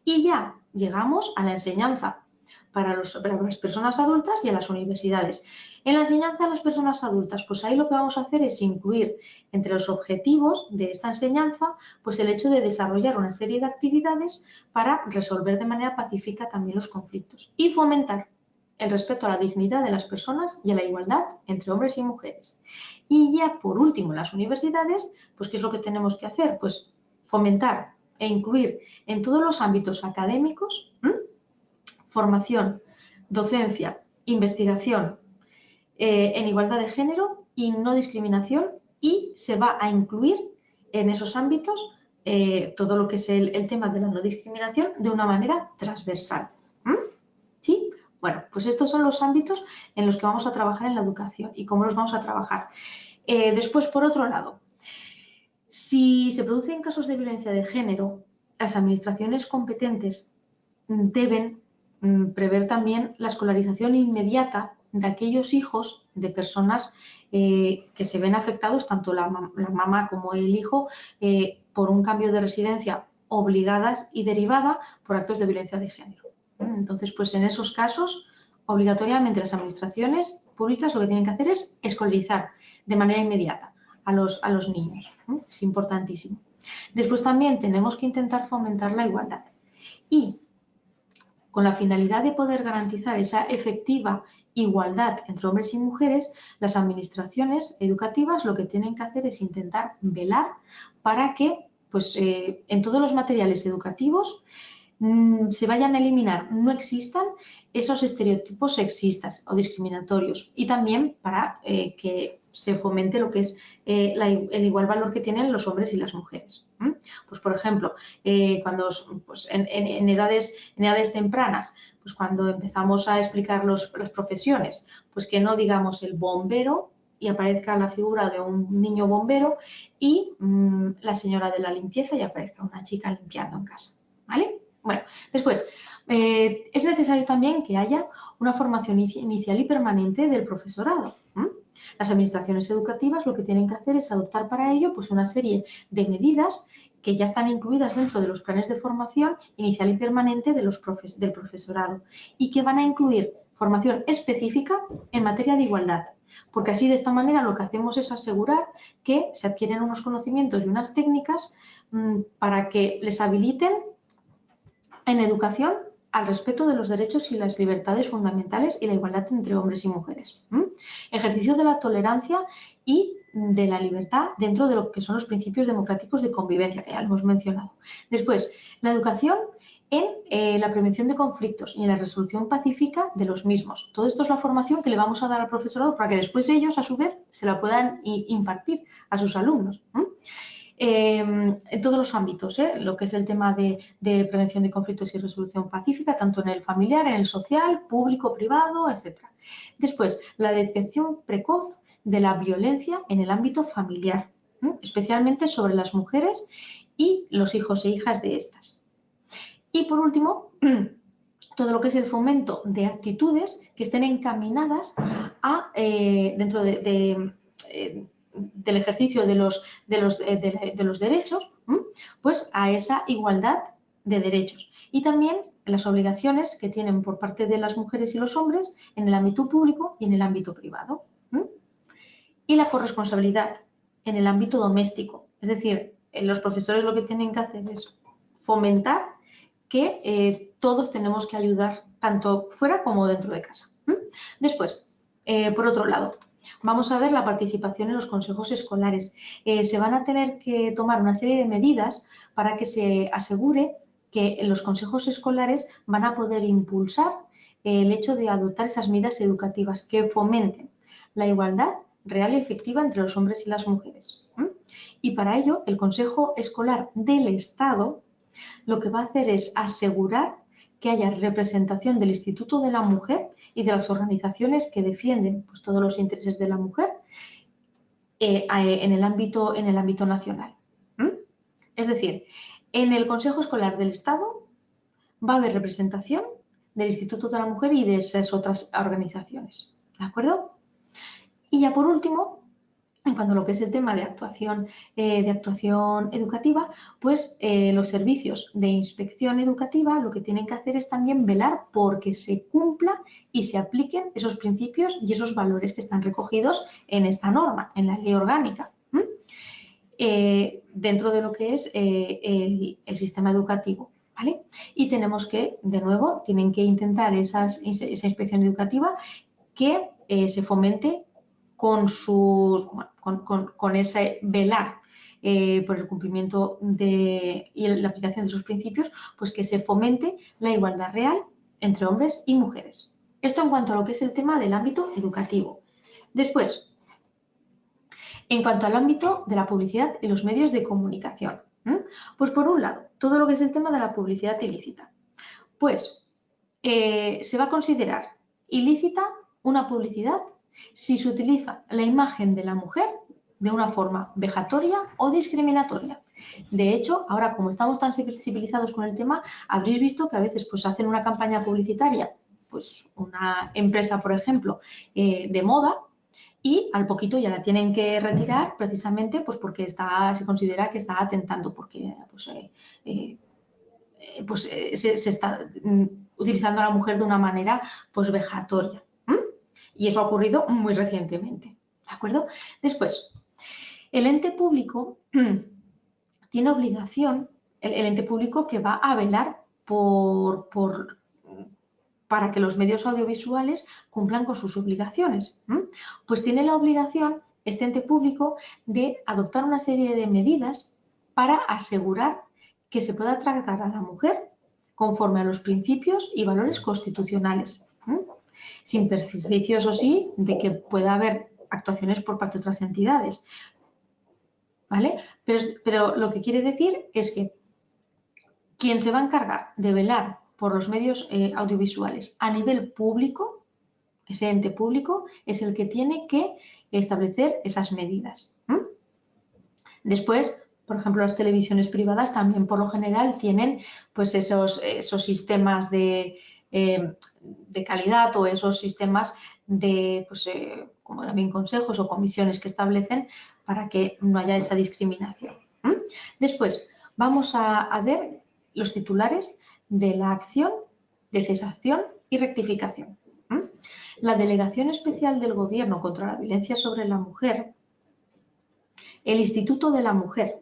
Y ya llegamos a la enseñanza para las personas adultas y a las universidades. En la enseñanza a las personas adultas, pues ahí lo que vamos a hacer es incluir entre los objetivos de esta enseñanza, pues el hecho de desarrollar una serie de actividades para resolver de manera pacífica también los conflictos y fomentar el respeto a la dignidad de las personas y a la igualdad entre hombres y mujeres. Y ya por último, en las universidades, pues ¿qué es lo que tenemos que hacer? Pues fomentar e incluir en todos los ámbitos académicos formación, docencia, investigación en igualdad de género y no discriminación, y se va a incluir en esos ámbitos todo lo que es el tema de la no discriminación de una manera transversal. ¿Sí? Bueno, pues estos son los ámbitos en los que vamos a trabajar en la educación y cómo los vamos a trabajar. Después, por otro lado, si se producen casos de violencia de género, las administraciones competentes deben prever también la escolarización inmediata de aquellos hijos de personas que se ven afectados, tanto la mamá como el hijo, por un cambio de residencia obligadas y derivada por actos de violencia de género. Entonces, pues en esos casos, obligatoriamente las administraciones públicas lo que tienen que hacer es escolarizar de manera inmediata a los niños. Es importantísimo. Después también tenemos que intentar fomentar la igualdad. Y con la finalidad de poder garantizar esa efectiva igualdad entre hombres y mujeres, las administraciones educativas lo que tienen que hacer es intentar velar para que pues, en todos los materiales educativos se vayan a eliminar, no existan esos estereotipos sexistas o discriminatorios, y también para que se fomente lo que es el igual valor que tienen los hombres y las mujeres. Pues por ejemplo, cuando pues en edades tempranas, pues cuando empezamos a explicar las profesiones, pues que no digamos el bombero y aparezca la figura de un niño bombero y la señora de la limpieza y aparezca una chica limpiando en casa, ¿vale? Bueno, después, es necesario también que haya una formación inicial y permanente del profesorado. Las administraciones educativas lo que tienen que hacer es adoptar para ello pues, una serie de medidas que ya están incluidas dentro de los planes de formación inicial y permanente del profesorado y que van a incluir formación específica en materia de igualdad. Porque así de esta manera lo que hacemos es asegurar que se adquieren unos conocimientos y unas técnicas para que les habiliten en educación al respeto de los derechos y las libertades fundamentales y la igualdad entre hombres y mujeres. Ejercicio de la tolerancia y de la libertad dentro de lo que son los principios democráticos de convivencia, que ya lo hemos mencionado. Después, la educación en la prevención de conflictos y en la resolución pacífica de los mismos. Todo esto es la formación que le vamos a dar al profesorado para que después ellos, a su vez, se la puedan impartir a sus alumnos. En todos los ámbitos, lo que es el tema de prevención de conflictos y resolución pacífica, tanto en el familiar, en el social, público, privado, etc. Después, la detección precoz de la violencia en el ámbito familiar, especialmente sobre las mujeres y los hijos e hijas de estas. Y por último, todo lo que es el fomento de actitudes que estén encaminadas a, dentro del ejercicio de los derechos, pues a esa igualdad de derechos. Y también las obligaciones que tienen por parte de las mujeres y los hombres en el ámbito público y en el ámbito privado. Y la corresponsabilidad en el ámbito doméstico. Es decir, los profesores lo que tienen que hacer es fomentar que todos tenemos que ayudar, tanto fuera como dentro de casa. Después, por otro lado, vamos a ver la participación en los consejos escolares. Se van a tener que tomar una serie de medidas para que se asegure que los consejos escolares van a poder impulsar el hecho de adoptar esas medidas educativas que fomenten la igualdad real y efectiva entre los hombres y las mujeres. Y para ello, el Consejo Escolar del Estado lo que va a hacer es asegurar que haya representación del Instituto de la Mujer y de las organizaciones que defienden pues, todos los intereses de la mujer en el ámbito nacional. Es decir, en el Consejo Escolar del Estado va a haber representación del Instituto de la Mujer y de esas otras organizaciones. ¿De acuerdo? Y ya por último, en cuanto a lo que es el tema de actuación educativa, pues los servicios de inspección educativa lo que tienen que hacer es también velar porque se cumpla y se apliquen esos principios y esos valores que están recogidos en esta norma, en la ley orgánica, dentro de lo que es el sistema educativo. ¿Vale? Y tenemos que, de nuevo, tienen que intentar esa inspección educativa que se fomente con ese velar por el cumplimiento y la aplicación de sus principios, pues que se fomente la igualdad real entre hombres y mujeres. Esto en cuanto a lo que es el tema del ámbito educativo. Después, en cuanto al ámbito de la publicidad y los medios de comunicación. Pues por un lado, todo lo que es el tema de la publicidad ilícita. Pues se va a considerar ilícita una publicidad si se utiliza la imagen de la mujer de una forma vejatoria o discriminatoria. De hecho, ahora como estamos tan sensibilizados con el tema, habréis visto que a veces pues hacen una campaña publicitaria, pues una empresa, por ejemplo, de moda, y al poquito ya la tienen que retirar precisamente pues porque se considera que está atentando, porque se está utilizando a la mujer de una manera pues vejatoria. Y eso ha ocurrido muy recientemente. ¿De acuerdo? Después, el ente público tiene obligación, el ente público que va a velar para que los medios audiovisuales cumplan con sus obligaciones. Pues tiene la obligación, este ente público, de adoptar una serie de medidas para asegurar que se pueda tratar a la mujer conforme a los principios y valores constitucionales, sin perjuicio, eso sí, de que pueda haber actuaciones por parte de otras entidades. ¿Vale? Pero lo que quiere decir es que quien se va a encargar de velar por los medios audiovisuales a nivel público, ese ente público, es el que tiene que establecer esas medidas. Después, por ejemplo, las televisiones privadas también por lo general tienen pues esos sistemas de calidad o esos sistemas de, pues, como también consejos o comisiones que establecen para que no haya esa discriminación. Después, vamos a ver los titulares de la acción de cesación y rectificación. La Delegación Especial del Gobierno contra la Violencia sobre la Mujer, el Instituto de la Mujer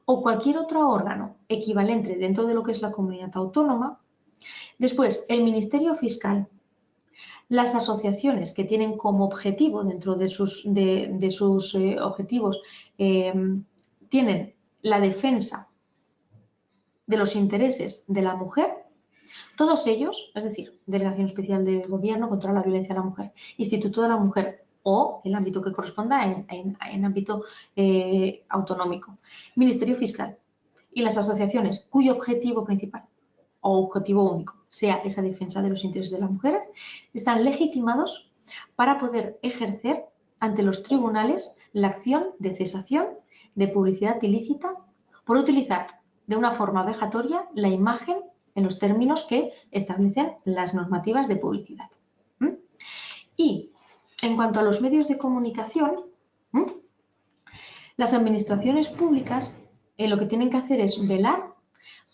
o cualquier otro órgano equivalente dentro de lo que es la comunidad autónoma Después, el Ministerio Fiscal. Las asociaciones que tienen como objetivo, dentro de sus objetivos, tienen la defensa de los intereses de la mujer, todos ellos, es decir, Delegación Especial de Gobierno contra la Violencia a la Mujer, Instituto de la Mujer o el ámbito que corresponda en ámbito autonómico, Ministerio Fiscal y las asociaciones cuyo objetivo principal o objetivo único sea esa defensa de los intereses de la mujer, están legitimados para poder ejercer ante los tribunales la acción de cesación de publicidad ilícita por utilizar de una forma vejatoria la imagen en los términos que establecen las normativas de publicidad. Y en cuanto a los medios de comunicación, las administraciones públicas lo que tienen que hacer es velar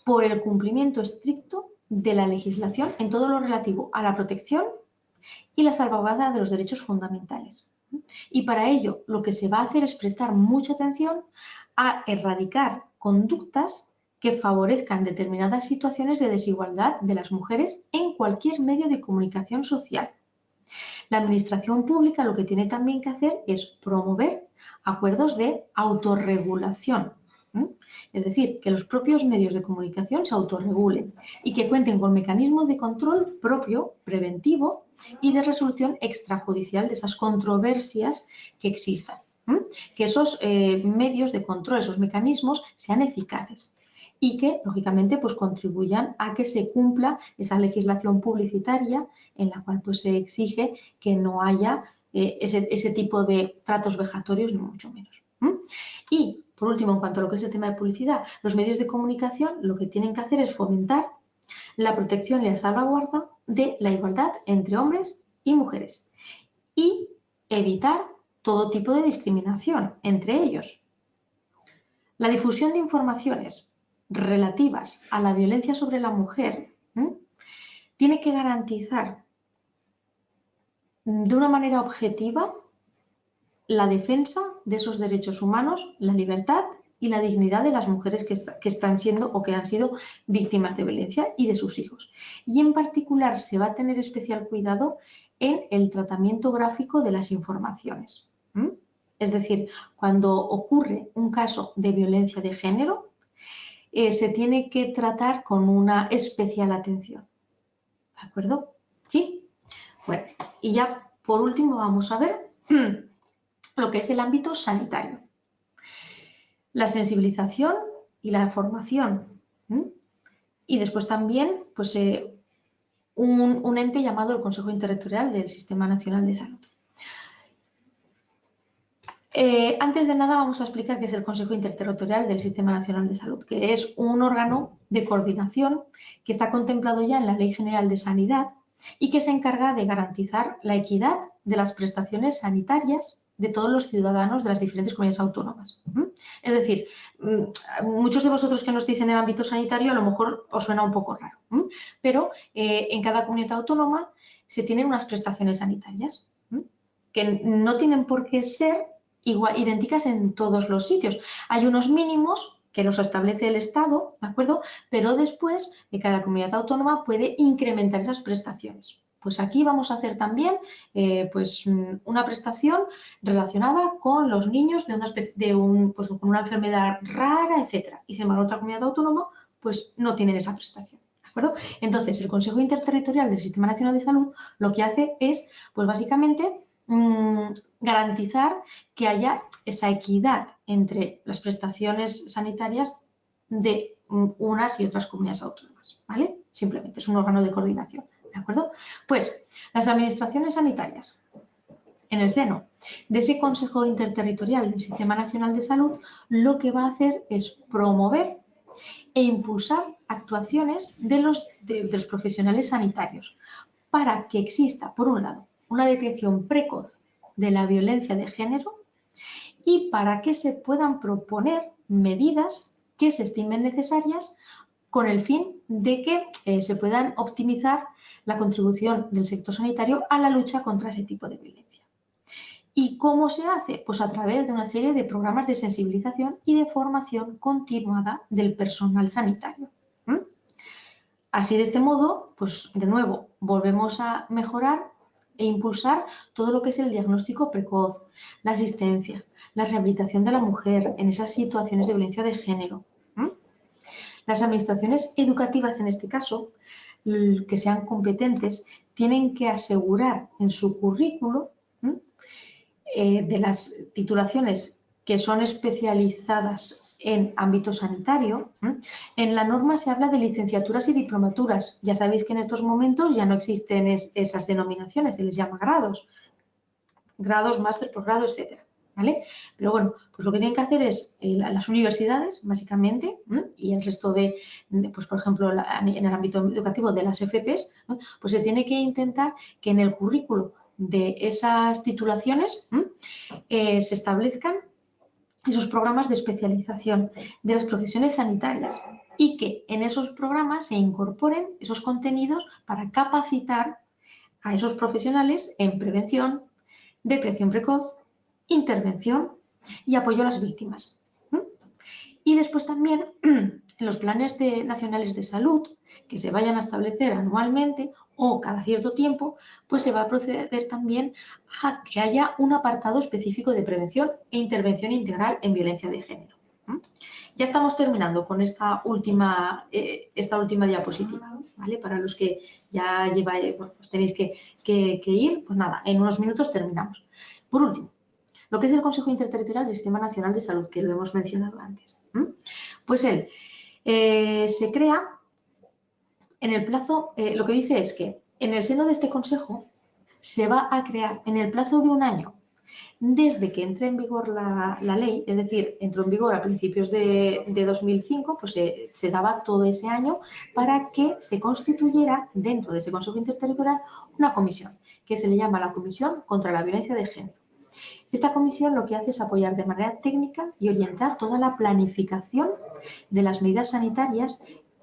por el cumplimiento estricto de la legislación en todo lo relativo a la protección y la salvaguarda de los derechos fundamentales. Y para ello lo que se va a hacer es prestar mucha atención a erradicar conductas que favorezcan determinadas situaciones de desigualdad de las mujeres en cualquier medio de comunicación social. La administración pública lo que tiene también que hacer es promover acuerdos de autorregulación. Es decir, que los propios medios de comunicación se autorregulen y que cuenten con mecanismos de control propio, preventivo y de resolución extrajudicial de esas controversias que existan. Que esos medios de control, esos mecanismos sean eficaces y que, lógicamente, pues contribuyan a que se cumpla esa legislación publicitaria en la cual pues, se exige que no haya ese tipo de tratos vejatorios, ni mucho menos. Y, por último, en cuanto a lo que es el tema de publicidad, los medios de comunicación lo que tienen que hacer es fomentar la protección y la salvaguarda de la igualdad entre hombres y mujeres y evitar todo tipo de discriminación entre ellos. La difusión de informaciones relativas a la violencia sobre la mujer tiene que garantizar de una manera objetiva la defensa de esos derechos humanos, la libertad y la dignidad de las mujeres que están siendo o que han sido víctimas de violencia y de sus hijos. Y en particular se va a tener especial cuidado en el tratamiento gráfico de las informaciones. Es decir, cuando ocurre un caso de violencia de género, se tiene que tratar con una especial atención. ¿De acuerdo? ¿Sí? Bueno, y ya por último vamos a ver lo que es el ámbito sanitario. La sensibilización y la formación. Y después también pues, un ente llamado el Consejo Interterritorial del Sistema Nacional de Salud. Antes de nada vamos a explicar qué es el Consejo Interterritorial del Sistema Nacional de Salud, que es un órgano de coordinación que está contemplado ya en la Ley General de Sanidad y que se encarga de garantizar la equidad de las prestaciones sanitarias de todos los ciudadanos de las diferentes comunidades autónomas. Es decir, muchos de vosotros que no estéis en el ámbito sanitario a lo mejor os suena un poco raro, pero en cada comunidad autónoma se tienen unas prestaciones sanitarias que no tienen por qué ser igual, idénticas en todos los sitios. Hay unos mínimos que los establece el Estado, ¿de acuerdo? Pero después cada comunidad autónoma puede incrementar esas prestaciones. Pues aquí vamos a hacer también pues una prestación relacionada con los niños pues, con una enfermedad rara, etcétera. Y sin embargo, otra comunidad autónoma pues no tienen esa prestación. ¿De acuerdo? Entonces, el Consejo Interterritorial del Sistema Nacional de Salud lo que hace es, pues básicamente, garantizar que haya esa equidad entre las prestaciones sanitarias de unas y otras comunidades autónomas, ¿vale? Simplemente es un órgano de coordinación, ¿de acuerdo? Pues las administraciones sanitarias en el seno de ese Consejo Interterritorial del Sistema Nacional de Salud lo que va a hacer es promover e impulsar actuaciones de los profesionales sanitarios para que exista, por un lado, una detección precoz de la violencia de género y para que se puedan proponer medidas que se estimen necesarias con el fin de que se puedan optimizar la contribución del sector sanitario a la lucha contra ese tipo de violencia. ¿Y cómo se hace? Pues a través de una serie de programas de sensibilización y de formación continuada del personal sanitario. Así, de este modo, pues de nuevo, volvemos a mejorar e impulsar todo lo que es el diagnóstico precoz, la asistencia, la rehabilitación de la mujer en esas situaciones de violencia de género. Las administraciones educativas, en este caso, que sean competentes, tienen que asegurar en su currículo de las titulaciones que son especializadas en ámbito sanitario. En la norma se habla de licenciaturas y diplomaturas. Ya sabéis que en estos momentos ya no existen esas denominaciones, se les llama grados. Grados, máster, posgrado, etcétera. ¿Vale? Pero bueno, pues lo que tienen que hacer es las universidades, básicamente, y el resto pues por ejemplo, en el ámbito educativo de las FPs, pues se tiene que intentar que en el currículo de esas titulaciones se establezcan esos programas de especialización de las profesiones sanitarias y que en esos programas se incorporen esos contenidos para capacitar a esos profesionales en prevención, detección precoz, intervención y apoyo a las víctimas. Y después también en los planes nacionales de salud que se vayan a establecer anualmente o cada cierto tiempo, pues se va a proceder también a que haya un apartado específico de prevención e intervención integral en violencia de género. Ya estamos terminando con esta última diapositiva, ¿vale? Para los que ya lleváis, bueno, pues tenéis que ir, pues nada, en unos minutos terminamos. Por último, lo que es el Consejo Interterritorial del Sistema Nacional de Salud, que lo hemos mencionado antes. Pues él se crea en el plazo, lo que dice es que en el seno de este consejo se va a crear en el plazo de un año desde que entre en vigor la ley, es decir, entró en vigor a principios de 2005, pues se daba todo ese año para que se constituyera dentro de ese Consejo Interterritorial una comisión, que se le llama la Comisión contra la Violencia de Género. Esta comisión lo que hace es apoyar de manera técnica y orientar toda la planificación de las medidas sanitarias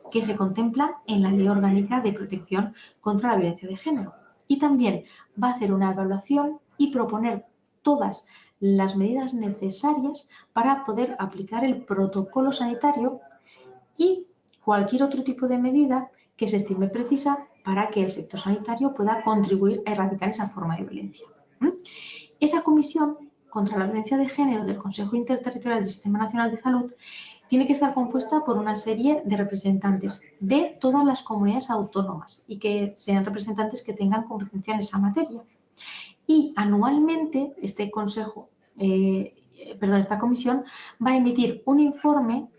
que se contemplan en la Ley Orgánica de Protección contra la Violencia de Género. Y también va a hacer una evaluación y proponer todas las medidas necesarias para poder aplicar el protocolo sanitario y cualquier otro tipo de medida que se estime precisa para que el sector sanitario pueda contribuir a erradicar esa forma de violencia. Esa comisión contra la violencia de género del Consejo Interterritorial del Sistema Nacional de Salud tiene que estar compuesta por una serie de representantes de todas las comunidades autónomas y que sean representantes que tengan competencia en esa materia. Y anualmente esta comisión va a emitir un informe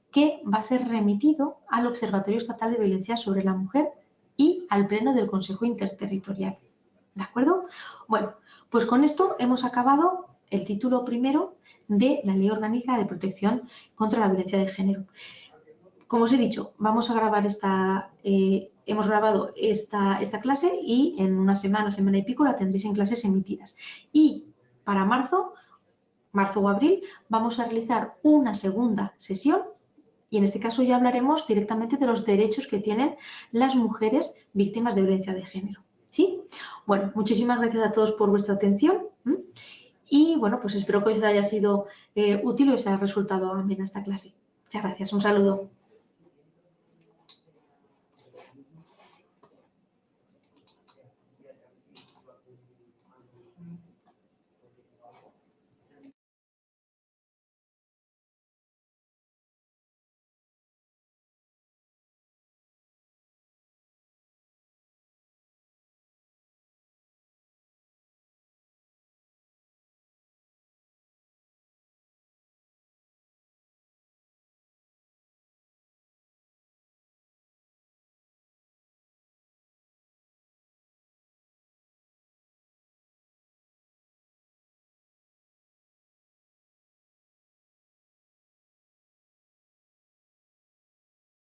que va a ser remitido al Observatorio Estatal de Violencia sobre la Mujer y al Pleno del Consejo Interterritorial. ¿De acuerdo? Bueno, pues con esto hemos acabado el título primero de la Ley Orgánica de Protección contra la Violencia de Género. Como os he dicho, vamos a grabar hemos grabado esta clase y en una semana y pico la tendréis en clases emitidas. Y para marzo o abril, vamos a realizar una segunda sesión y en este caso ya hablaremos directamente de los derechos que tienen las mujeres víctimas de violencia de género. ¿Sí? Bueno, muchísimas gracias a todos por vuestra atención y bueno, pues espero que os haya sido útil y os haya resultado amena esta clase. Muchas gracias, un saludo.